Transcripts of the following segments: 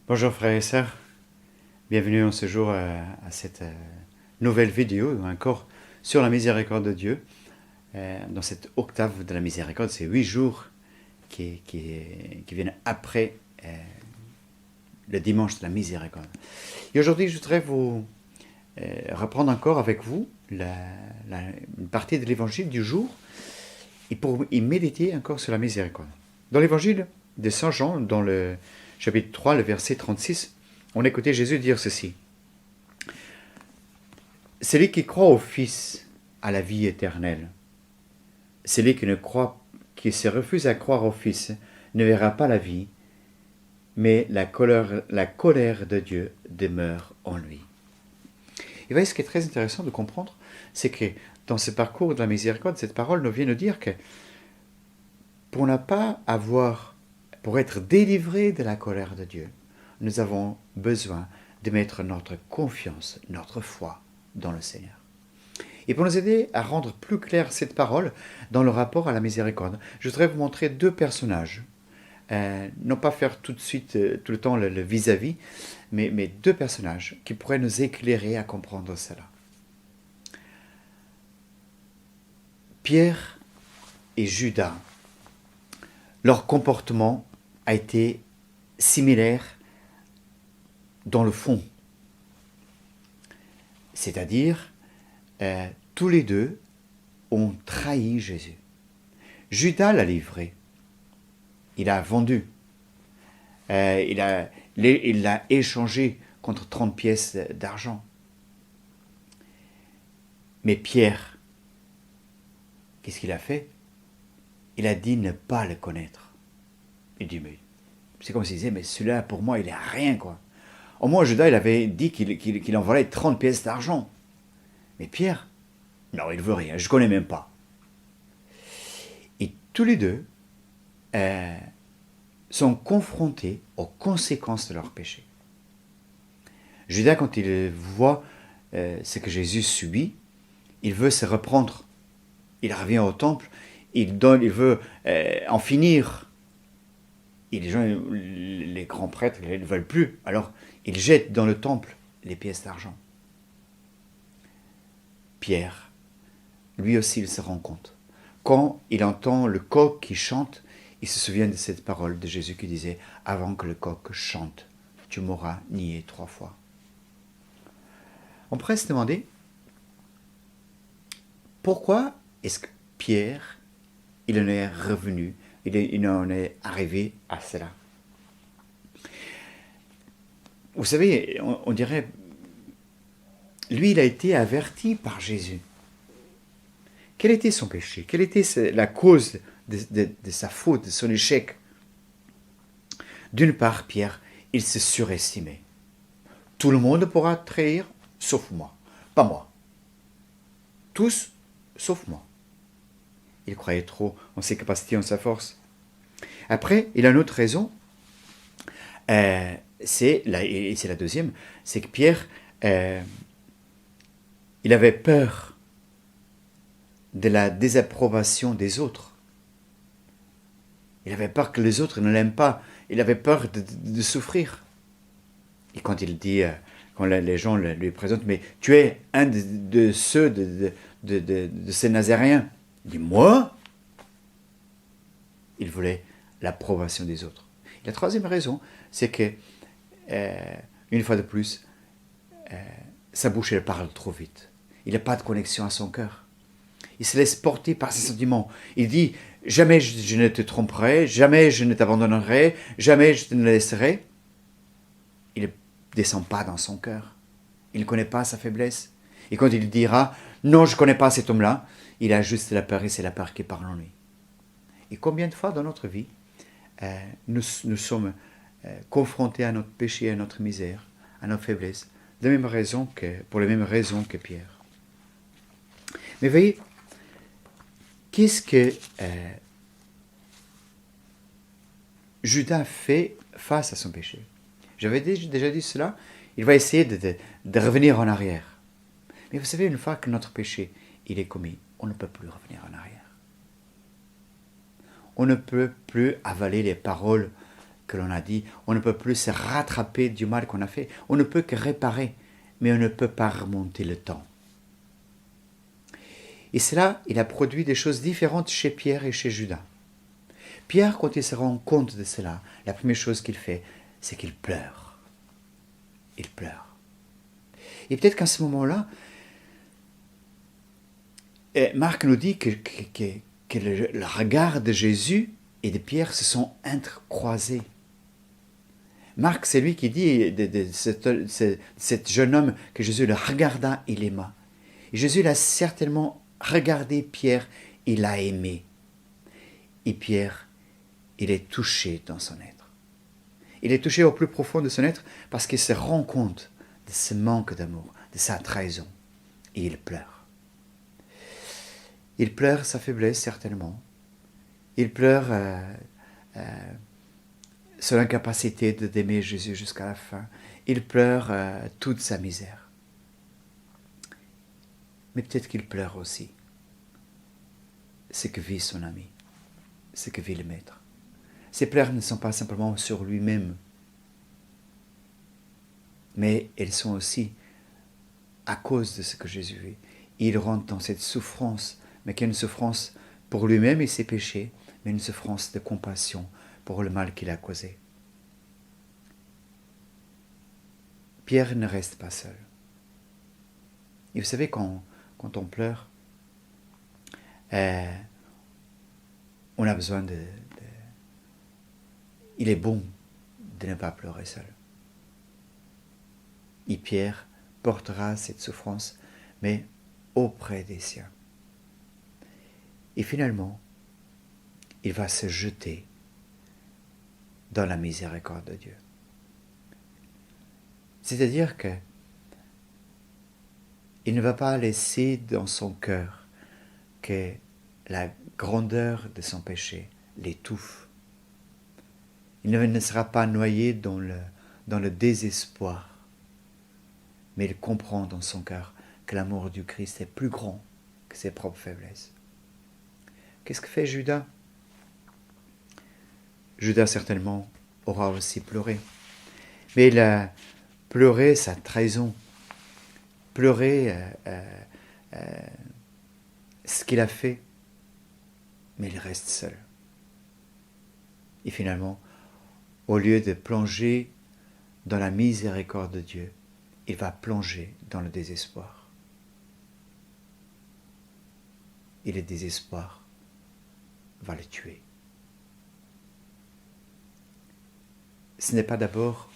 Bonjour frères et sœurs, bienvenue en ce jour à cette nouvelle vidéo, encore sur la miséricorde de Dieu. Dans cette octave de la miséricorde, c'est 8 jours qui viennent après le dimanche de la miséricorde. Et aujourd'hui, je voudrais vous reprendre encore avec vous une partie de l'évangile du jour et pour y méditer encore sur la miséricorde. Dans l'évangile de Saint Jean, dans le chapitre 3, le verset 36, on écoutait Jésus dire ceci. Celui qui croit au Fils a la vie éternelle. Celui qui se refuse à croire au Fils ne verra pas la vie, mais la colère de Dieu demeure en lui. Et voyez, ce qui est très intéressant de comprendre, c'est que dans ce parcours de la miséricorde, cette parole nous vient nous dire que pour être délivrés de la colère de Dieu, nous avons besoin de mettre notre confiance, notre foi dans le Seigneur. Et pour nous aider à rendre plus claire cette parole dans le rapport à la miséricorde, je voudrais vous montrer deux personnages. Non pas faire tout de suite, tout le temps le vis-à-vis, mais deux personnages qui pourraient nous éclairer à comprendre cela. Pierre et Judas, leur comportement a été similaire dans le fond. C'est-à-dire, tous les deux ont trahi Jésus. Judas l'a livré. Il a vendu. Il l'a échangé contre 30 pièces d'argent. Mais Pierre, qu'est-ce qu'il a fait? Il a dit ne pas le connaître. Il dit, mais c'est comme s'il disait, mais celui-là, pour moi, il est rien, quoi. Au moins, Judas, il avait dit qu'il en valait 30 pièces d'argent. Mais Pierre, non, il veut rien, je ne connais même pas. Et tous les deux sont confrontés aux conséquences de leur péché. Judas, quand il voit ce que Jésus subit, il veut se reprendre. Il revient au temple, il veut en finir. Et les grands prêtres, ils ne veulent plus. Alors, il jette dans le temple les pièces d'argent. Pierre, lui aussi, il se rend compte. Quand il entend le coq qui chante, il se souvient de cette parole de Jésus qui disait « Avant que le coq chante, tu m'auras nié 3 fois. » On pourrait se demander pourquoi est-ce que Pierre, il en est revenu, il en est arrivé à cela. Vous savez, on dirait, lui, il a été averti par Jésus. Quel était son péché? Quelle était la cause de sa faute, de son échec? D'une part, Pierre, il se surestimait. Tout le monde pourra trahir, sauf moi. Pas moi. Tous, sauf moi. Il croyait trop en ses capacités, en sa force. Après, il a une autre raison. C'est la deuxième. C'est que Pierre, il avait peur de la désapprobation des autres. Il avait peur que les autres ne l'aiment pas. Il avait peur de souffrir. Et quand il dit, quand les gens lui présentent, mais tu es un de ceux de ces Nazaréens. Il dit, moi? Il voulait l'approbation des autres. Et la troisième raison, c'est que, une fois de plus, sa bouche, elle parle trop vite. Il n'a pas de connexion à son cœur. Il se laisse porter par ses sentiments. Il dit, jamais je ne te tromperai, jamais je ne t'abandonnerai, jamais je te laisserai. Il ne descend pas dans son cœur. Il ne connaît pas sa faiblesse. Et quand il dira, non, je ne connais pas cet homme-là, il a juste la peur et c'est la peur qui parle en lui. Et combien de fois dans notre vie, nous sommes confrontés à notre péché, à notre misère, à notre faiblesse, pour les mêmes raisons que Pierre. Mais voyez, qu'est-ce que Judas fait face à son péché? J'avais déjà dit cela, il va essayer de revenir en arrière. Mais vous savez, une fois que notre péché il est commis, on ne peut plus revenir en arrière. On ne peut plus avaler les paroles que l'on a dit. On ne peut plus se rattraper du mal qu'on a fait. On ne peut que réparer, mais on ne peut pas remonter le temps. Et cela, il a produit des choses différentes chez Pierre et chez Judas. Pierre, quand il se rend compte de cela, la première chose qu'il fait, c'est qu'il pleure. Il pleure. Et peut-être qu'à ce moment-là, Marc nous dit que le regard de Jésus et de Pierre se sont intercroisés. Marc, c'est lui qui dit de cet jeune homme que Jésus le regarda, il aima. Et Jésus l'a certainement regardé Pierre, il l'a aimé. Et Pierre, il est touché dans son être. Il est touché au plus profond de son être parce qu'il se rend compte de ce manque d'amour, de sa trahison. Et il pleure. Il pleure sa faiblesse, certainement. Il pleure son incapacité d'aimer Jésus jusqu'à la fin. Il pleure toute sa misère. Mais peut-être qu'il pleure aussi ce que vit son ami, ce que vit le maître. Ses pleurs ne sont pas simplement sur lui-même, mais elles sont aussi à cause de ce que Jésus vit. Il rentre dans cette souffrance, mais qui est une souffrance pour lui-même et ses péchés, mais une souffrance de compassion pour le mal qu'il a causé. Pierre ne reste pas seul. Et vous savez, quand on pleure, on a besoin il est bon de ne pas pleurer seul. Et Pierre portera cette souffrance, mais auprès des siens. Et finalement, il va se jeter dans la miséricorde de Dieu. C'est-à-dire que il ne va pas laisser dans son cœur que la grandeur de son péché l'étouffe. Il ne sera pas noyé dans le désespoir, mais il comprend dans son cœur que l'amour du Christ est plus grand que ses propres faiblesses. Qu'est-ce que fait Judas? Judas certainement aura aussi pleuré, mais il a pleuré sa trahison, pleuré ce qu'il a fait, mais il reste seul. Et finalement, au lieu de plonger dans la miséricorde de Dieu, il va plonger dans le désespoir. Et le désespoir va le tuer. Ce n'est pas d'abord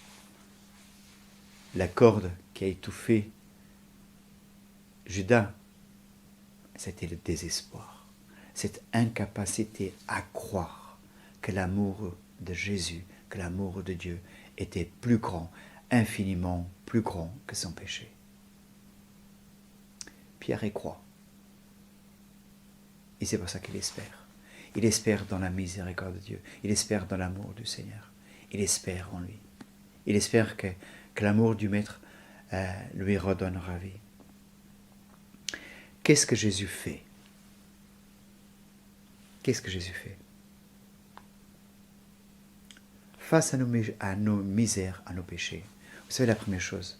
la corde qui a étouffé Judas, c'était le désespoir, cette incapacité à croire que l'amour de Jésus, que l'amour de Dieu était plus grand, infiniment plus grand que son péché. Pierre y croit. Et c'est pour ça qu'il espère. Il espère dans la miséricorde de Dieu. Il espère dans l'amour du Seigneur. Il espère en lui. Il espère que l'amour du Maître lui redonnera vie. Qu'est-ce que Jésus fait? Qu'est-ce que Jésus fait? Face à nos misères, à nos péchés, vous savez la première chose,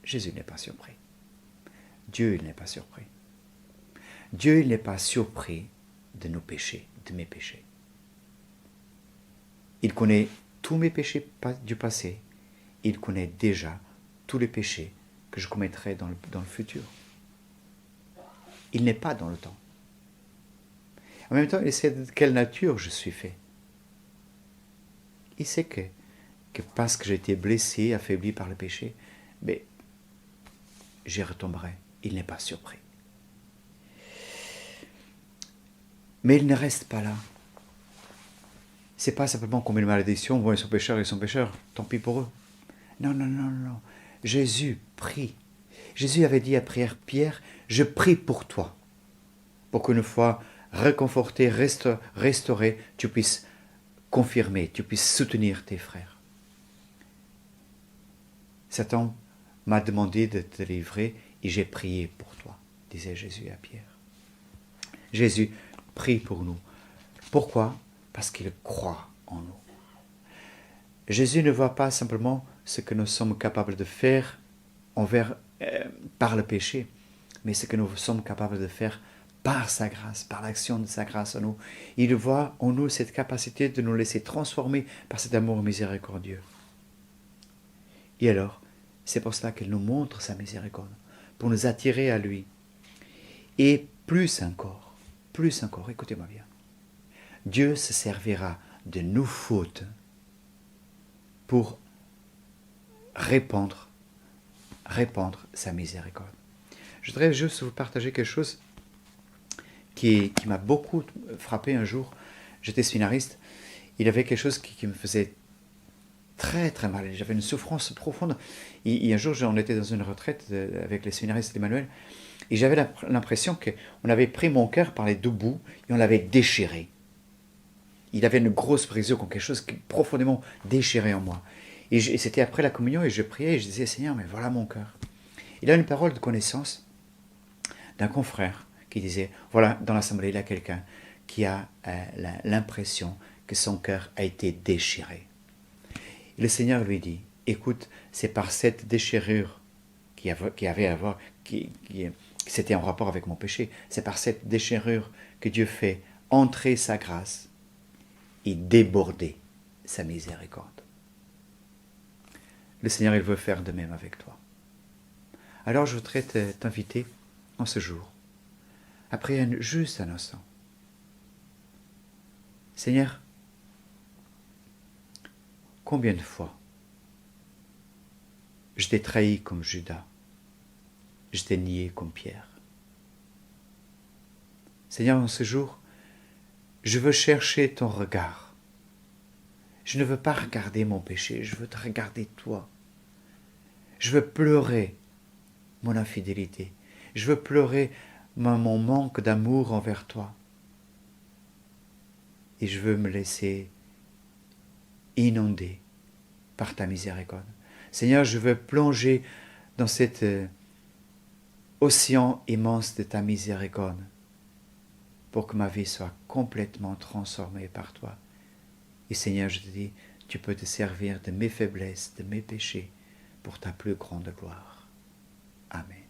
Jésus n'est pas surpris. Dieu, il n'est pas surpris. Dieu, il n'est pas surpris de nos péchés, de mes péchés. Il connaît tous mes péchés du passé. Il connaît déjà tous les péchés que je commettrai dans le futur. Il n'est pas dans le temps. En même temps, il sait de quelle nature je suis fait. Il sait que parce que j'ai été blessé, affaibli par le péché, mais j'y retomberai. Il n'est pas surpris. Mais il ne reste pas là. C'est pas simplement comme une malédiction, bon, ils sont pécheurs, tant pis pour eux. Non. Jésus prie. Jésus avait dit à Pierre, je prie pour toi, pour qu'une fois réconforté, restauré, tu puisses confirmer, tu puisses soutenir tes frères. Satan m'a demandé de te livrer et j'ai prié pour toi, disait Jésus à Pierre. Jésus prie pour nous. Pourquoi? Parce qu'il croit en nous. Jésus ne voit pas simplement ce que nous sommes capables de faire par le péché, mais ce que nous sommes capables de faire par sa grâce, par l'action de sa grâce en nous. Il voit en nous cette capacité de nous laisser transformer par cet amour miséricordieux. Et alors, c'est pour cela qu'il nous montre sa miséricorde, pour nous attirer à lui. Et plus encore, écoutez-moi bien, Dieu se servira de nos fautes pour répandre sa miséricorde. Je voudrais juste vous partager quelque chose qui m'a beaucoup frappé un jour. J'étais séminariste. Il y avait quelque chose qui me faisait très très mal. J'avais une souffrance profonde. Et un jour, on était dans une retraite avec les séminaristes d'Emmanuel. Et j'avais l'impression qu'on avait pris mon cœur par les deux bouts et on l'avait déchiré. Il avait une grosse brisure, comme quelque chose qui profondément déchiré en moi. Et c'était après la communion et je priais et je disais, Seigneur, mais voilà mon cœur. Il a une parole de connaissance d'un confrère qui disait, voilà, dans l'assemblée, il y a quelqu'un qui a l'impression que son cœur a été déchiré. Et le Seigneur lui dit, écoute, c'est par cette déchirure c'était en rapport avec mon péché, c'est par cette déchirure que Dieu fait entrer sa grâce et déborder sa miséricorde. Le Seigneur, il veut faire de même avec toi. Alors je voudrais t'inviter en ce jour, après juste un instant. Seigneur, combien de fois je t'ai trahi comme Judas, je t'ai nié comme Pierre. Seigneur, en ce jour, je veux chercher ton regard. Je ne veux pas regarder mon péché, je veux te regarder toi. Je veux pleurer mon infidélité. Je veux pleurer mon manque d'amour envers toi. Et je veux me laisser inonder par ta miséricorde. Seigneur, je veux plonger dans cet océan immense de ta miséricorde pour que ma vie soit complètement transformée par toi. Et Seigneur, je te dis, tu peux te servir de mes faiblesses, de mes péchés, pour ta plus grande gloire. Amen.